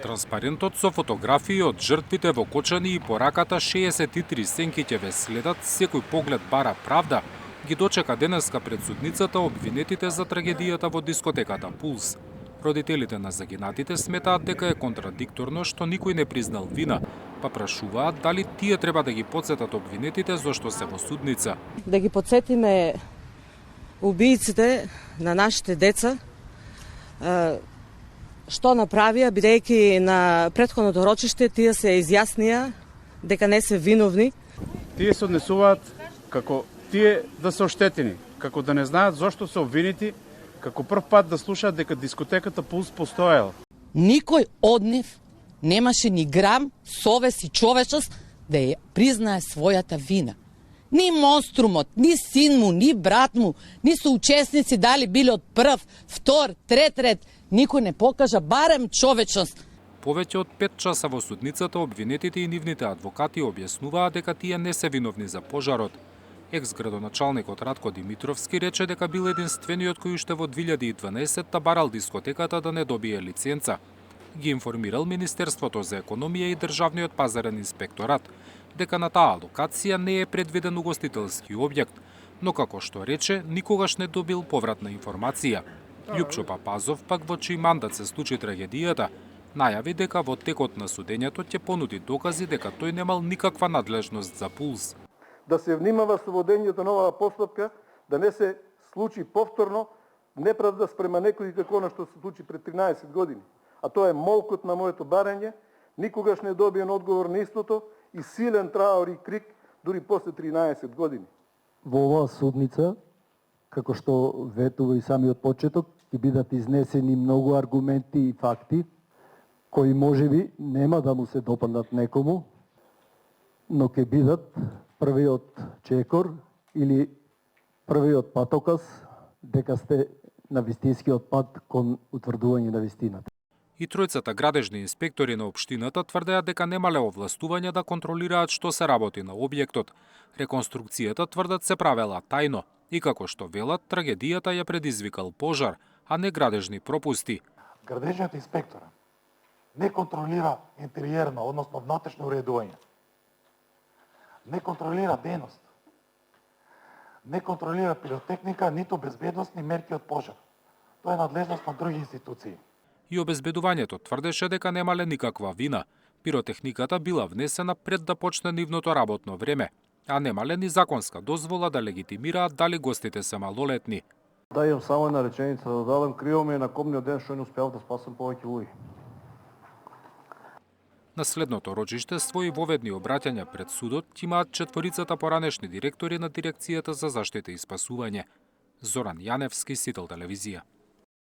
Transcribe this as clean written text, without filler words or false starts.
Транспарентот со фотографии од жртвите во Кочани и пораката 63 сенки ќе ве следат, секој поглед бара правда, ги дочека денеска пред судницата обвинетите за трагедијата во дискотеката Пулс. Родителите на загинатите сметаат дека е контрадикторно што никој не признал вина, па прашуваат дали тие треба да ги потсетат обвинетите зошто се во судница. Да ги потсетиме убииците на нашите деца, што направија, бидејќи на претходното рочиште тие се изјаснија дека не се виновни. Тие се однесуваат како тие да се оштетени, како да не знаат зошто се обвинети, како прв пат да слушаат дека дискотеката Пулс постоела. Никој од нив немаше ни грам совест и човечност да ја признае својата вина. Ни монструмот, ни син му, ни брат му, ни соучесници дали биле од прв, втор, трет ред, никој не покажа барем човечност. Повеќе од 5 часа во судницата обвинетите и нивните адвокати објаснуваа дека тие не се виновни за пожарот. Екс-градоначалникот Радко Димитровски рече дека бил единствениот кој уште во 2012 барал дискотеката да не добие лиценца. Ги информирал Министерството за економија и Државниот пазарен инспекторат дека на таа локација не е предвиден угостителски објект, но како што рече, никогаш не добил повратна информација. Љупчо Папазов, пак во чиј мандат се случи трагедијата, најави дека во текот на судењето ќе понуди докази дека тој немал никаква надлежност за Пулс. Да се внимава со водењето на оваа постапка, да не се случи повторно неправда спрема некој како она што се случи пред 13 години. А тоа е молкот на моето барање, никогаш не добиен одговор на истото и силен траур и крик дури после 13 години. Во оваа судница, како што ветува и самиот почеток, ќе бидат изнесени многу аргументи и факти, кои можеби нема да му се допаднат некому, но ќе бидат првиот чекор или првиот патоказ дека сте на вистинскиот пат кон утврдување на вистината. И тројцата градежни инспектори на општината тврдеа дека немале овластување да контролираат што се работи на објектот. Реконструкцијата тврдат се правела тајно и како што велат, трагедијата ја предизвикал пожар, а не градежни пропусти. Градежниот инспектор не контролира интериерно, односно внатрешно уредување. Не контролира дејност. Не контролира пиротехника, ниту безбедносни мерки од пожар. Тоа е надлежност на други институции. И обезбедувањето тврдеше дека немале никаква вина. Пиротехниката била внесена пред да почне нивното работно време, а немале ни законска дозвола да легитимираат дали гостите се малолетни. Да, имам само една реченица да дадам, криво ми е на комниот ден што не успеав да спасам повеќе луѓе. На следното рочиште своји воведни обраќања пред судот имаат четворицата поранешни директори на Дирекцијата за заштита и спасување. Зоран Јаневски, Сител телевизија.